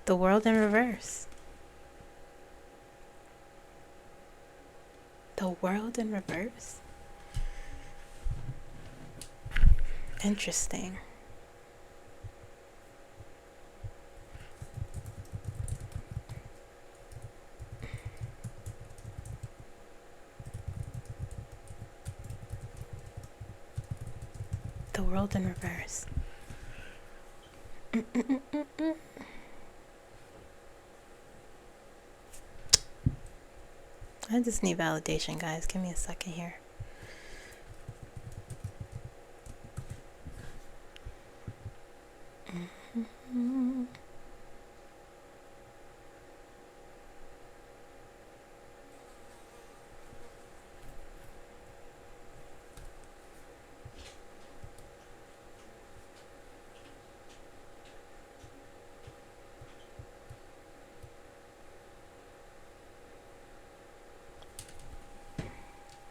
The World in reverse. The World in reverse? Interesting. The World in reverse. I just need validation, guys. Give me a second here.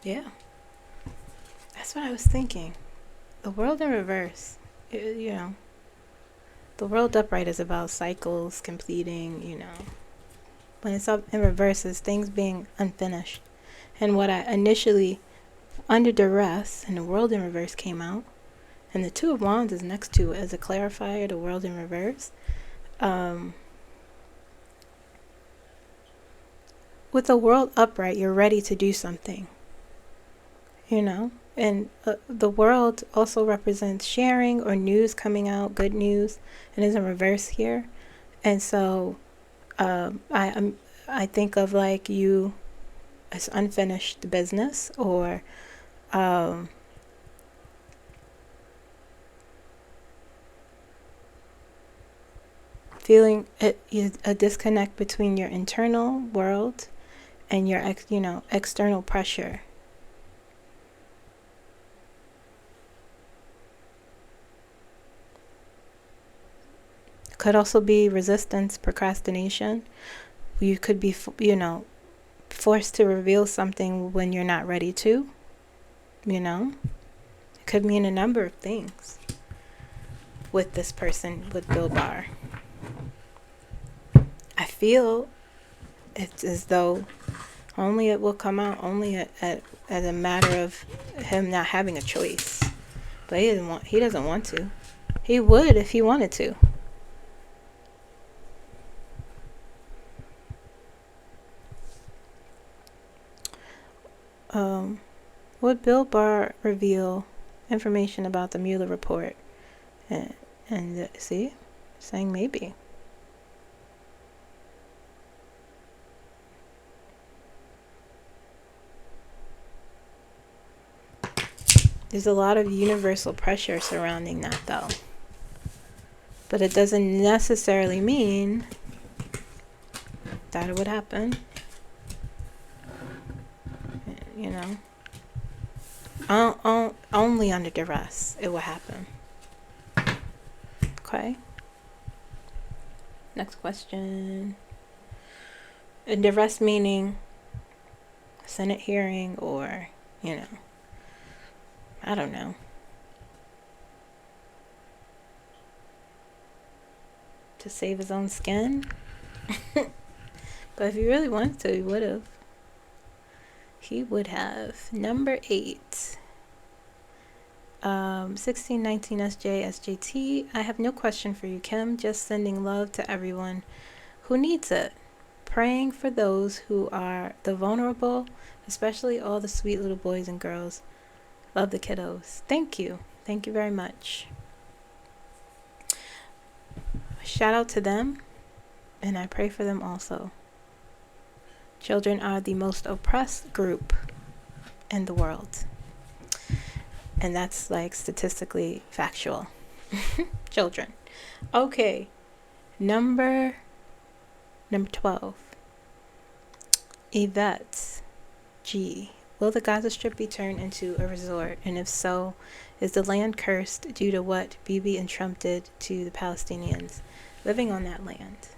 Yeah, that's what I was thinking. The World in reverse, you know, the World upright is about cycles completing, you know. When it's up in reverse, it's things being unfinished. And what I initially, under duress, and the World in reverse came out, and the Two of Wands is next to it as a clarifier, the World in reverse. with the world upright, you're ready to do something, you know? And the world also represents sharing or news coming out, good news, and is in reverse here. And so I think of like you as unfinished business, or feeling a disconnect between your internal world and your external pressure. Could also be resistance, procrastination. You could be, forced to reveal something when you're not ready to, It could mean a number of things with this person, with Bill Bar. I feel it's as though only it will come out only as a matter of him not having a choice. But he doesn't want to. He would if he wanted to. Would Bill Bar reveal information about the Mueller report? And see, saying maybe. There's a lot of universal pressure surrounding that, though. But it doesn't necessarily mean that it would happen. Only under duress it will happen. Okay. Next question. And duress meaning Senate hearing, or, I don't know. To save his own skin. But if he really wanted to, he would have. He would have. Number 8. 1619 SJ SJT. I have no question for you, Kim. Just sending love to everyone who needs it. Praying for those who are the vulnerable, especially all the sweet little boys and girls. Love the kiddos. Thank you. Thank you very much. Shout out to them, and I pray for them also. Children are the most oppressed group in the world. And that's like statistically factual. Children. Okay. Number 12. Yvette G. Will the Gaza Strip be turned into a resort? And if so, is the land cursed due to what Bibi and Trump did to the Palestinians living on that land?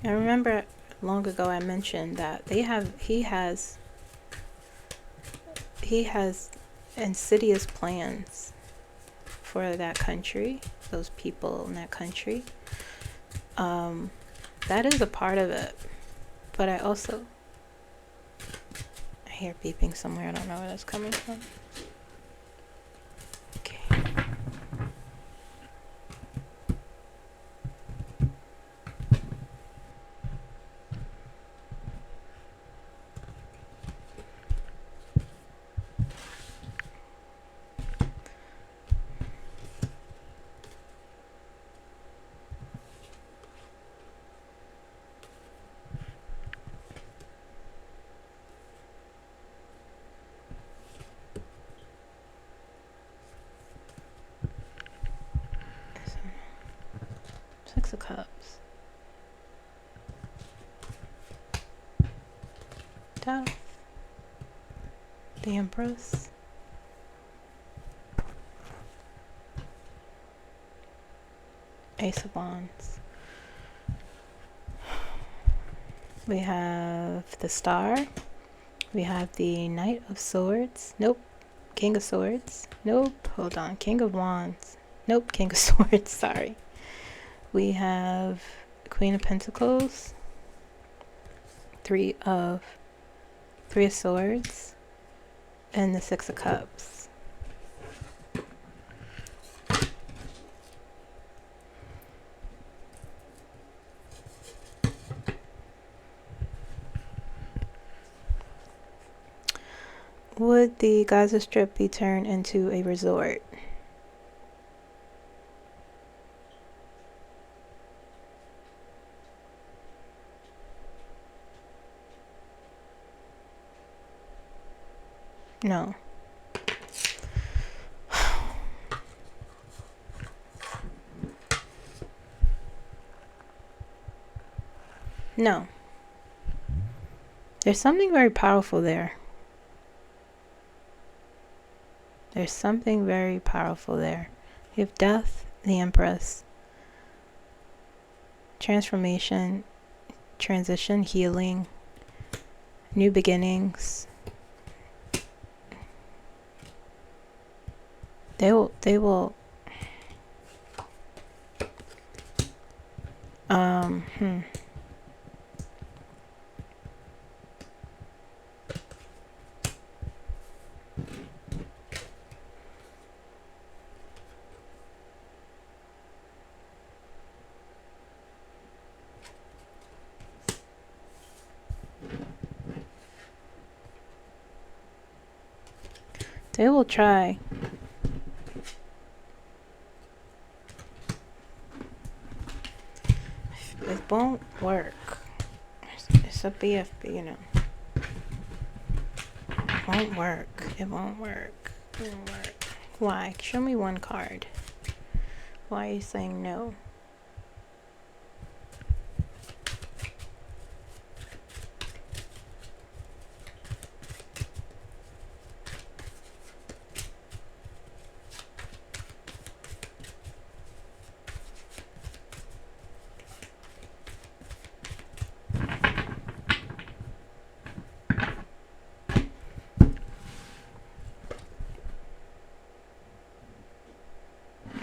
I remember long ago I mentioned that he has insidious plans for that country, those people in that country. That is a part of it. But I hear beeping somewhere. I don't know where that's coming from. Okay. Six of Cups. Death. The Empress. Ace of Wands. We have the Star. We have the Knight of Swords. Nope. King of Swords. Nope. Hold on. King of Wands. Nope. King of Swords. Sorry. We have Queen of Pentacles, Three of Swords, and the Six of Cups. Would the Gaza Strip be turned into a resort? No. No. There's something very powerful there. There's something very powerful there. You have Death, the Empress, transformation, transition, healing, new beginnings. They will they will try. It won't work. It's a BFB, you know. It won't work. It won't work. It won't work. Why? Show me one card. Why are you saying no?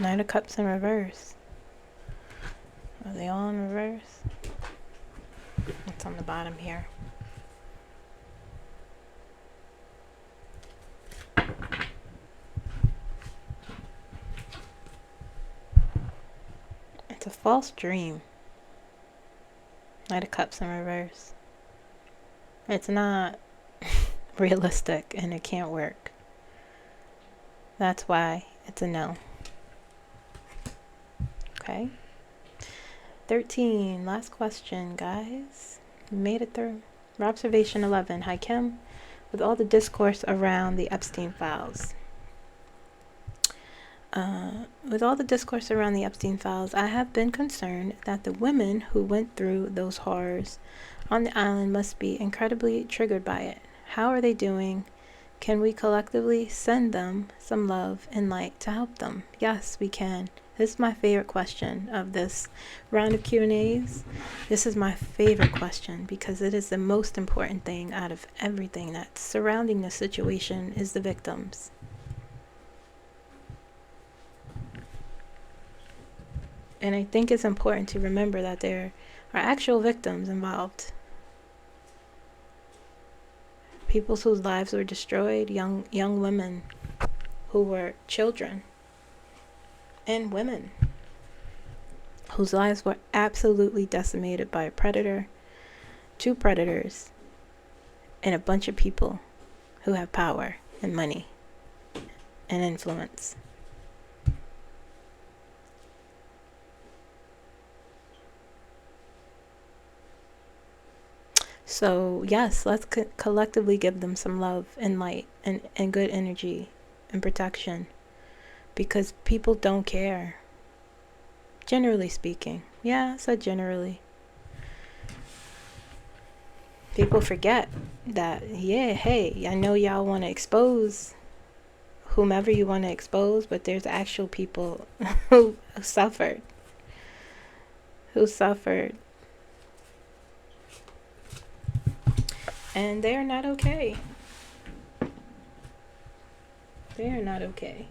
Nine of Cups in reverse. Are they all in reverse? What's on the bottom here? It's a false dream. Knight of Cups in reverse. It's not realistic and it can't work. That's why it's a no. Okay. 13. Last question, guys. We made it through. Observation 11. Hi, Kim. With all the discourse around the Epstein files. With all the discourse around the Epstein files, I have been concerned that the women who went through those horrors on the island must be incredibly triggered by it. How are they doing? Can we collectively send them some love and light to help them? Yes, we can. This is my favorite question of this round of Q&As. This is my favorite question because it is the most important thing out of everything that's surrounding the situation is the victims. And I think it's important to remember that there are actual victims involved. People whose lives were destroyed, young women who were children, and women whose lives were absolutely decimated by a predator, two predators, and a bunch of people who have power and money and influence. So yes, let's collectively give them some love and light and good energy and protection, because people don't care. Generally speaking. Yeah, I said generally. People forget that, yeah, hey, I know y'all want to expose whomever you want to expose, but there's actual people who suffered. And they are not okay. They are not okay.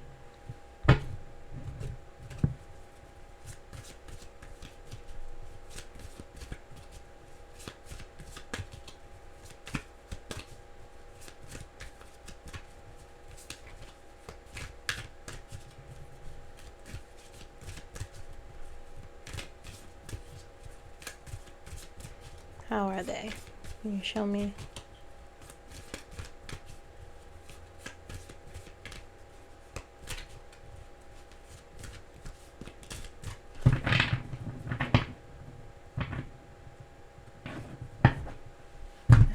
How are they? Can you show me? A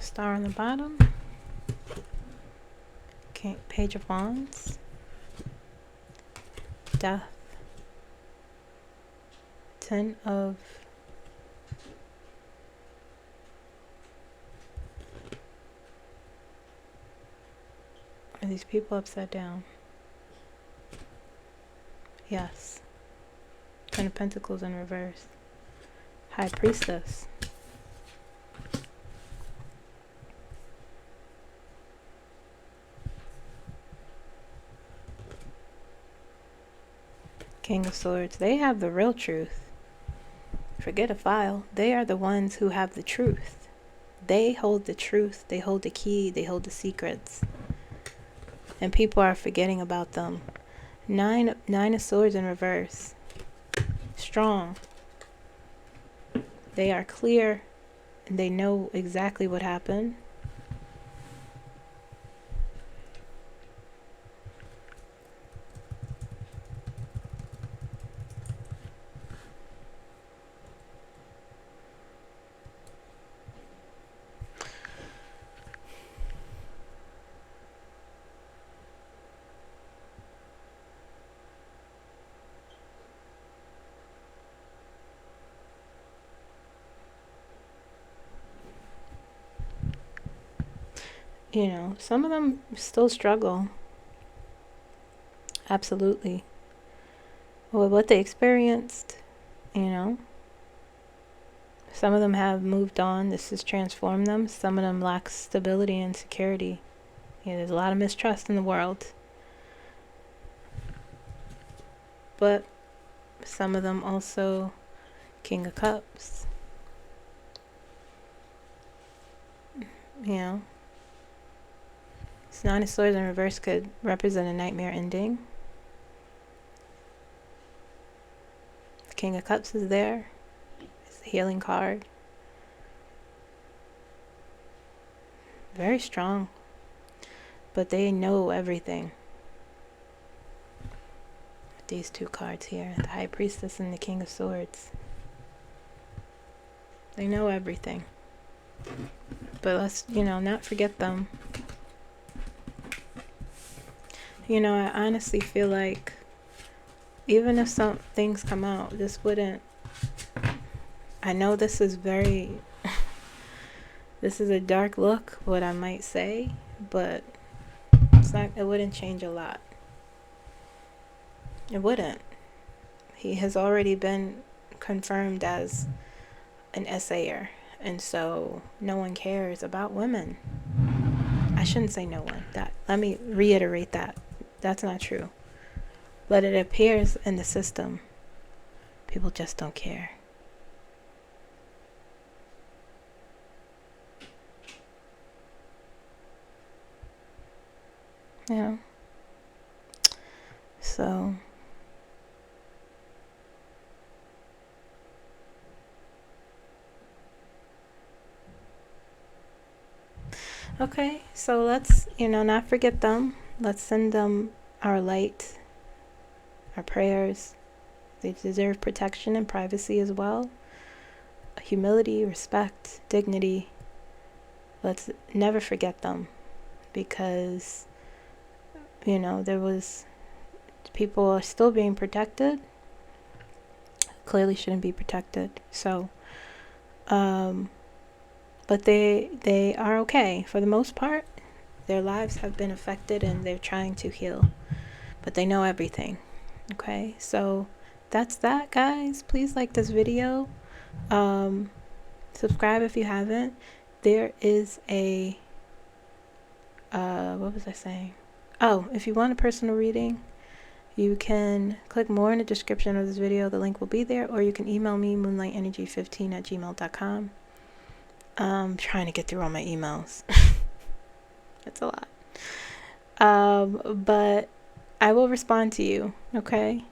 star on the bottom. Okay, Page of Wands. Death. 10 of... Are these people upside down? Yes. 10 of Pentacles in reverse. High Priestess. King of Swords. They have the real truth. Forget a file. They are the ones who have the truth. They hold the truth. They hold the key. They hold the secrets. And people are forgetting about them. Nine of Swords in reverse. Strong. They are clear. And they know exactly what happened. You know, some of them still struggle. Absolutely. With what they experienced, you know. Some of them have moved on. This has transformed them. Some of them lack stability and security. Yeah, there's a lot of mistrust in the world. But some of them also, King of Cups. You know. This 9 of Swords in reverse could represent a nightmare ending. The King of Cups is there. It's a healing card. Very strong. But they know everything. These two cards here. The High Priestess and the King of Swords. They know everything. But let's, you know, not forget them. You know, I honestly feel like even if some things come out, this wouldn't... I know this is very... this is a dark look, what I might say, but it's not. It wouldn't change a lot. It wouldn't. He has already been confirmed as an essayer, and so no one cares about women. I shouldn't say no one. Let me reiterate that. That's not true. But it appears in the system. People just don't care. Yeah. So. Okay, so let's, you know, not forget them. Let's send them our light, our prayers. They deserve protection and privacy as well. Humility, respect, dignity. Let's never forget them, because, you know, people are still being protected. Clearly shouldn't be protected. So, but they are okay for the most part. Their lives have been affected and they're trying to heal, but they know everything. Okay, so that's that, guys. Please like this video. Subscribe if you haven't. There is a what was I saying? Oh, if you want a personal reading, you can click more in the description of this video. The link will be there, or you can email me, moonlightenерgy15@gmail.com. I'm trying to get through all my emails. It's a lot. But I will respond to you, okay?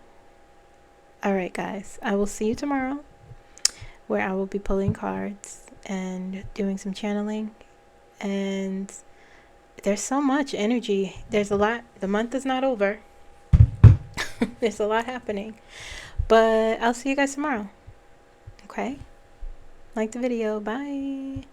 All right, guys. I will see you tomorrow, where I will be pulling cards. and doing some channeling. And there's so much energy. There's a lot. The month is not over. There's a lot happening. But I'll see you guys tomorrow. Okay? Like the video. Bye.